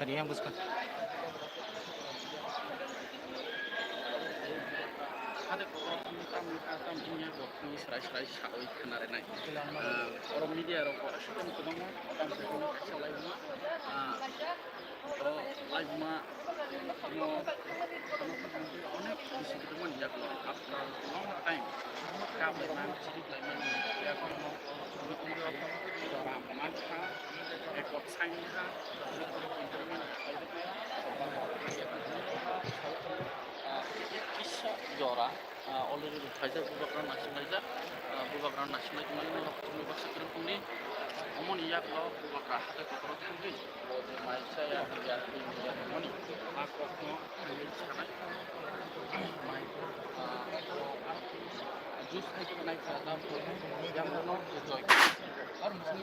Tadi yang buskan. ada tamu-tamunya waktu serai-serai sawi kenarenai orang media rokok asyik kebangan tamu sebelum selai ma live ma no onek bisa ketemuan ya kalau after long time kamu nang sedikit lagi ya kalau orang mantap ekor sainha kisah jora already fajar bukan nasional kemana nih bakal sekarang puni omon iya kalau bukan hati kotor puni mai saya lihat ini aku mau ambil sana mai jus itu naik ke atas yang mau joy और मुझे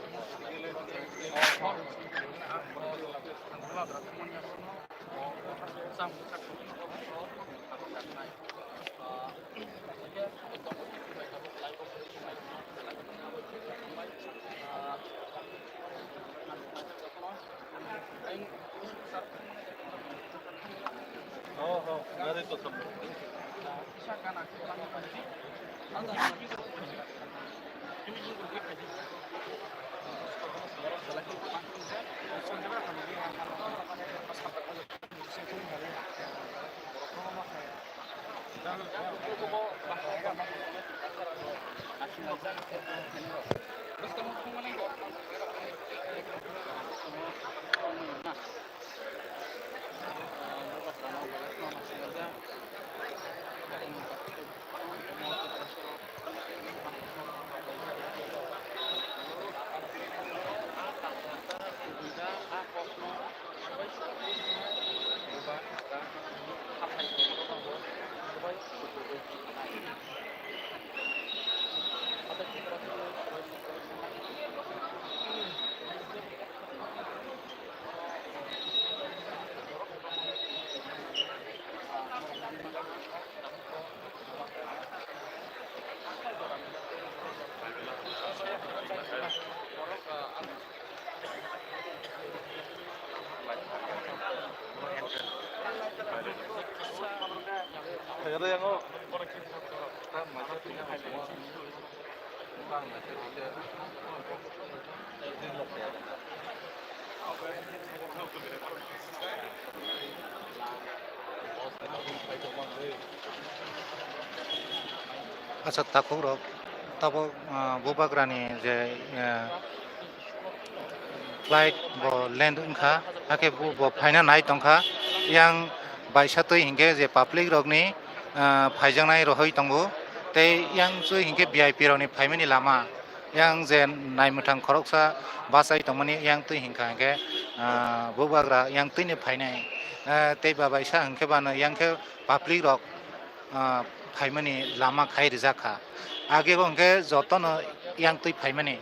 और berarti punya sama Oh, dari itu semua. Ada yang orang kita macam punya semua orang macam dia Acha takuk rok tabo bubagrani je flight bo land unka ake bo phaina nai tongkha yang baisatoi hinge je public rokni phaijangnai rohoi tongo tei yang chui hinge VIP rokni phaimani lama yang je naimutang khoroksa basai tongmani yang tui hingka hinge bubagra yang tuini phainai tei babaisa hingke bana yang ke public rok phaimani lama khai rijaka age go hingke jotono yang tui phaimani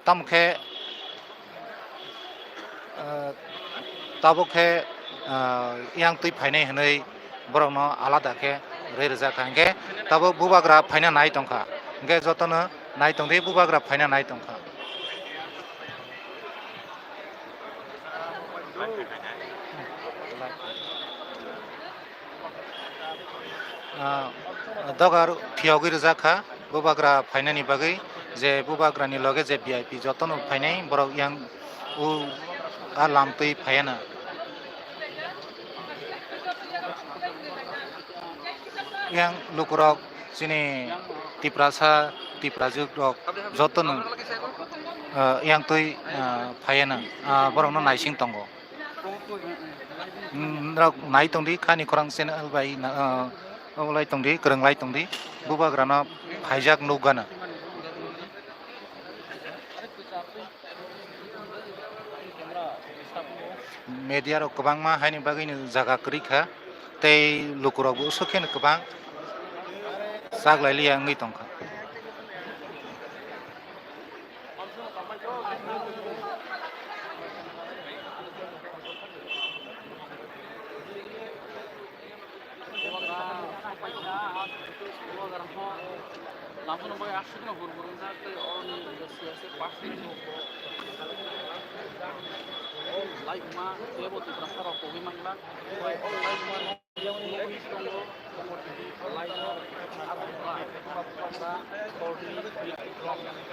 tamkhe tabokhe yang tui phainai hinui borokno alada khe rei rijaka hingke tabo bubagra phaina nai tongkha hingke jotono nai tongdei bubagra phaina nai tongkha dogar thiyogui rijaka bubagra phainani bagui je bubagrani loge je VIP jotono phainai borok yang u lamtui phaiana yang lukurok sini tiprasa tiprajuk rok jotono yang tui phaiana borokno naising tongo rok nai tongdi khani khorang sen albai olai tongdi krenglai tongdi bubagrano phaijak nugana media rok kwbangma haini bagui jaga kwrikha tei lukurok bo sokhen kwbang saglailia wngui tongkha langsung nampak asik lah, burung-burung sate, orang yang biasa-biasa pasti. Like मा केबो तो प्रसार को भी मंगला कोई online मा yang lebih dulu kemudian lain apa apa body blog ada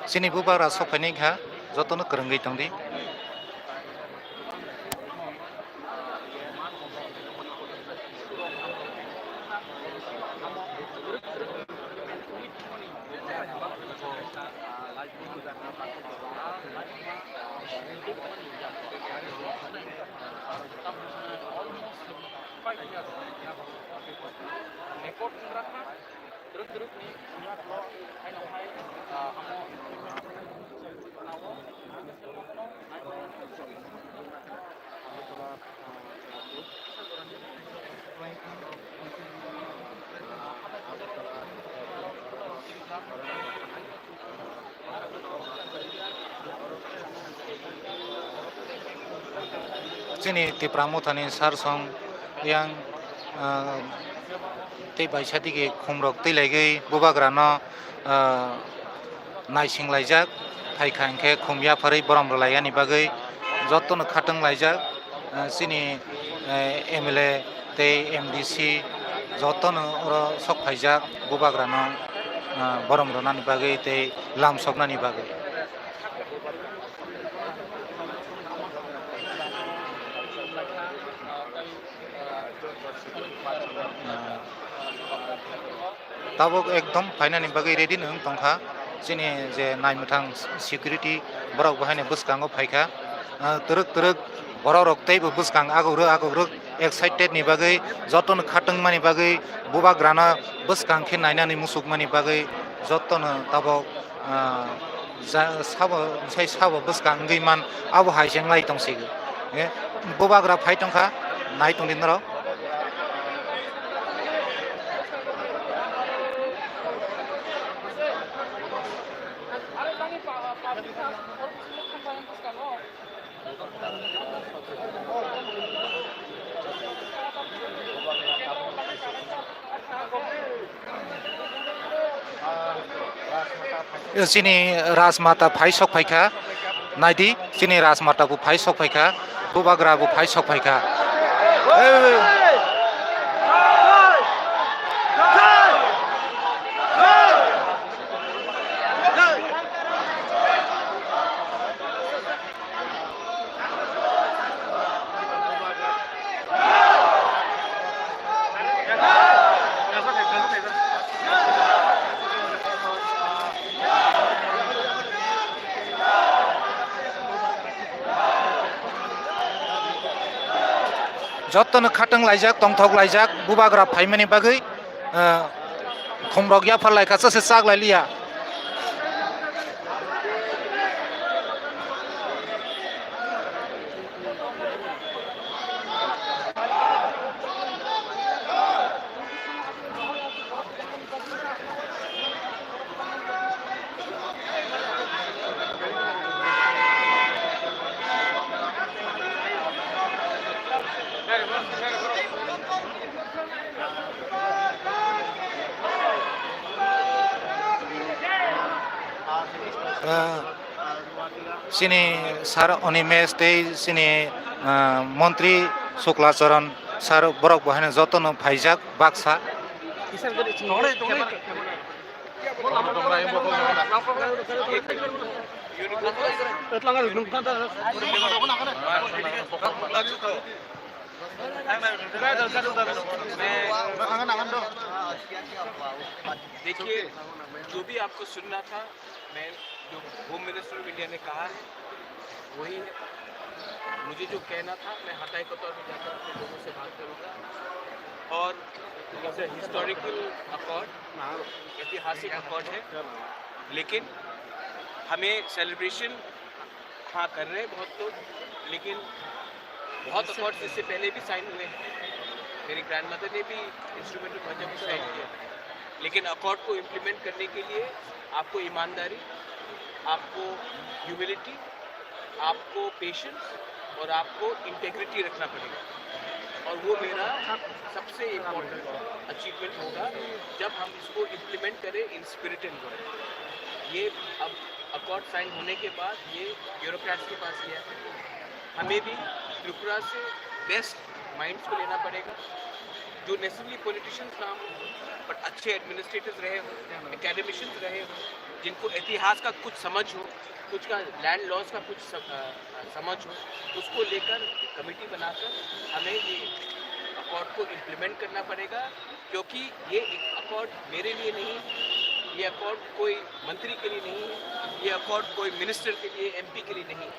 sini bubar sok panik ha jotono kerengai tongdi terus nih niat lo sini ti pramuthani sarsong yang tei baisa dige khumrok tei laigai bubagrano naising laijak thaika hingke khumya pharui borom laiyani bagui jotono khatang laijak sini MLA tei MDC jotono oro sok phaijak bubagrano borom ronani bagui tei lam soknani bagui tabok ekdom fainani bagai ready nung tongkha sini je naimutang security borok bahane buskango phaika turuk turuk borok rok tei bo buskang agogruk excited ni bagai joton khatang mani bagai buba grana buskang khe nainani musuk mani bagai joton tabok sabo sai sabo buskang geiman abo haijeng lai tongsigi buba gra phai tongkha nai tongdin ro sini Rasmata phai sok phaika naidi sini Rasmata bu phai sok phaika bubagra bu phai sok phaika jotono khatang laijak tongthok laijak bubagra phaimani bagui khumrok ya phalai kha se chak lailia sini sar Onimesh tei sini mantri Suklacharan sar borok bahane jotono phaijak baksa देखिए जो भी आपको सुनना था मैं जो home minister of India ने कहा वही है मुझे जो कहना था मैं हटाई के तौर पर जाकर अपने लोगों से बात करूँगा और हिस्टोरिकल अकॉर्ड ऐतिहासिक अकॉर्ड है लेकिन हमें सेलिब्रेशन हाँ कर रहे हैं बहुत लोग लेकिन बहुत अकॉर्ड्स इससे पहले भी साइन हुए हैं मेरी ग्रैंड मदर ने भी इंस्ट्रूमेंटल बजट को साइन किया लेकिन अकॉर्ड को इम्प्लीमेंट करने के लिए आपको ईमानदारी आपको ह्यूमिलिटी, आपको पेशेंस और आपको इंटेग्रिटी रखना पड़ेगा। और वो मेरा सबसे इम्पोर्टेंट अचीवमेंट होगा जब हम इसको इम्प्लीमेंट करें इन स्पिरिट एंड वर्ड। ये अब अकॉर्ड साइन होने के बाद ये ब्यूरोक्रेट्स के पास गया है। हमें भी त्रिपुरा से बेस्ट माइंड्स को लेना पड़ेगा, जो नेसेसरली पॉलिटिशियंस ना हो बट अच्छे एडमिनिस्ट्रेटर्स रहे हो, एकेडमिशियंस रहे हो, जिनको इतिहास का कुछ समझ हो, कुछ का लैंड लॉज का कुछ समझ हो, उसको लेकर कमेटी बनाकर हमें ये अकॉर्ड को इम्प्लीमेंट करना पड़ेगा। क्योंकि ये अकॉर्ड मेरे लिए नहीं, ये अकॉर्ड कोई मंत्री के लिए नहीं है, ये अकॉर्ड कोई मिनिस्टर के लिए, एमपी के लिए नहीं,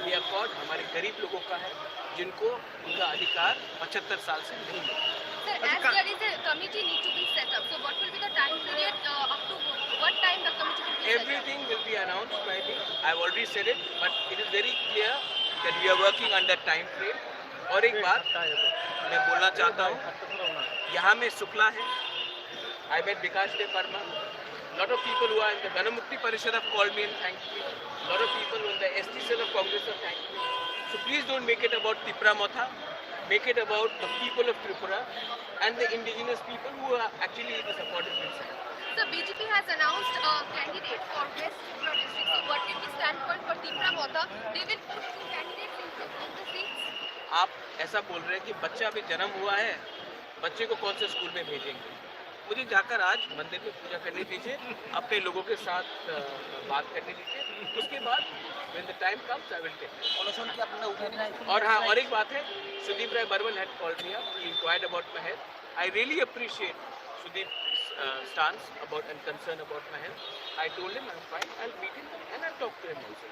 ये अकॉर्ड हमारे गरीब लोगों का है, जिनको उनका अधिकार 75 साल से नहीं मिला। Sir, as there is a committee need to be set up, so what will be the time period up to what time the committee will be set up? Everything will be announced by me. I've already said it, but it is very clear that we are working under time frame. और एक बात मैं बोलना चाहता हूँ, यहाँ में शुक्ला है, I met Vikas De Parma. Lot of people who are in the Ganamukti Parishad have called me and thanked me. Lot of people in the ST cell of Congress have thanked me. So please don't make it about Tipra Motha. Make it about the people of Tripura and the indigenous people who are actually the supporters inside. So BJP has announced a candidate for West Tripura district. So what will be standpoint for Tipra Motha? They will put two candidates in the seats. आप ऐसा बोल रहे हैं कि बच्चा अभी जन्म हुआ है, बच्चे को कौन से स्कूल में भेजेंगे? मुझे जाकर आज मंदिर में पूजा करने दीजिए, अपने लोगों के साथ बात करने दीजिए, उसके बाद when the time comes I will take it. और हाँ, और एक बात है, Sudeep Rai Barwal had called me up, he inquired about my health. I really appreciate Sudeep's stance about and concern about my health. I told him I'm fine, I'll meet him and I'll talk to him also.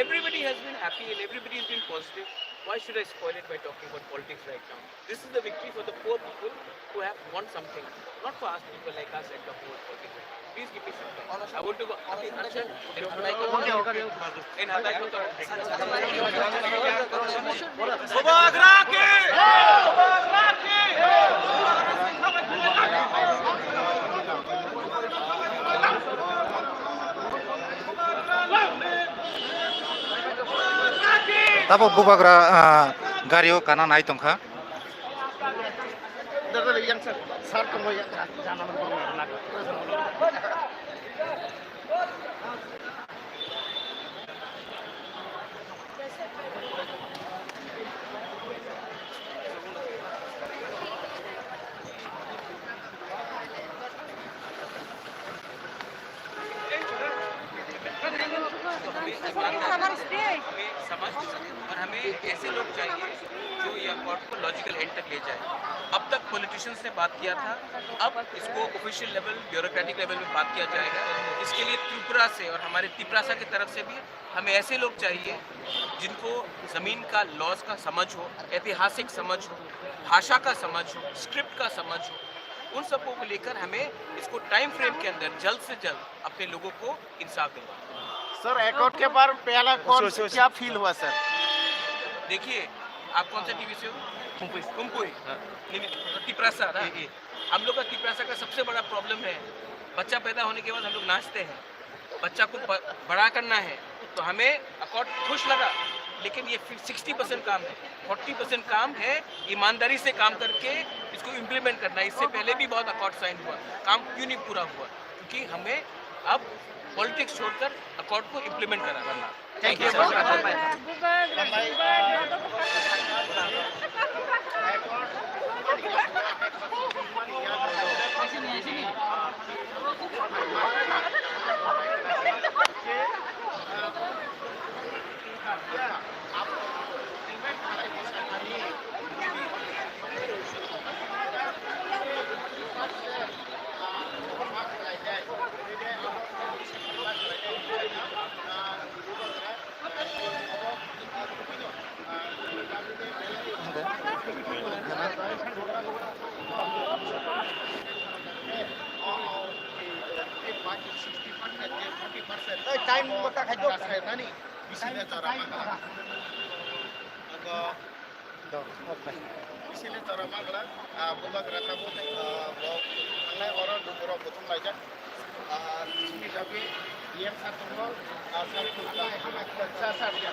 Everybody has been happy and everybody has been positive. Why should I spoil it by talking about politics right now? This is the victory for the poor people who have want something, not for us people like us and talking about politics. Please give me some time. I want to go. In Hatai ko tabo bubagra gario kana nai tongkha हमें समझ और हमें ऐसे लोग चाहिए जो ये accord को लॉजिकल एंड तक ले जाए। अब तक पॉलिटिशियंस ने बात किया था, अब इसको ऑफिशियल लेवल, ब्यूरोक्रेटिक लेवल में बात किया जाएगा। इसके लिए त्रिपुरा से और हमारे तिपरासा की तरफ से भी हमें ऐसे लोग चाहिए जिनको ज़मीन का लॉज का समझ हो, ऐतिहासिक समझ हो, भाषा का समझ हो, स्क्रिप्ट का समझ हो। उन सबको को लेकर हमें इसको टाइम फ्रेम के अंदर जल्द से जल्द अपने लोगों को इंसाफ दिलवाना। सर अकॉर्ड के बाद पहला कौन क्या फील हुआ सर? देखिए, आप कौन सा टीवी से हो? कुंपुई तिपरासा ना, हम लोग का तिपरासा का सबसे बड़ा प्रॉब्लम है, बच्चा पैदा होने के बाद हम लोग नाचते हैं, बच्चा को बड़ा करना है, तो हमें अकॉर्ड खुश लगा, लेकिन ये 60% काम है, 40% काम है ईमानदारी से काम करके इसको इम्प्लीमेंट करना। इससे पहले भी बहुत अकॉर्ड साइन हुआ, काम क्यों नहीं पूरा हुआ? क्योंकि हमें अब पॉलिटिक्स छोड़कर अकॉर्ड को इम्प्लीमेंट करना। Thank you. टाइम बता खाइदो नानी बिसिले चरा मागला बुबाग राथाबो थांनाय हराव दुबुराव बुथुम लायजा हिसाबै DM satu, satu,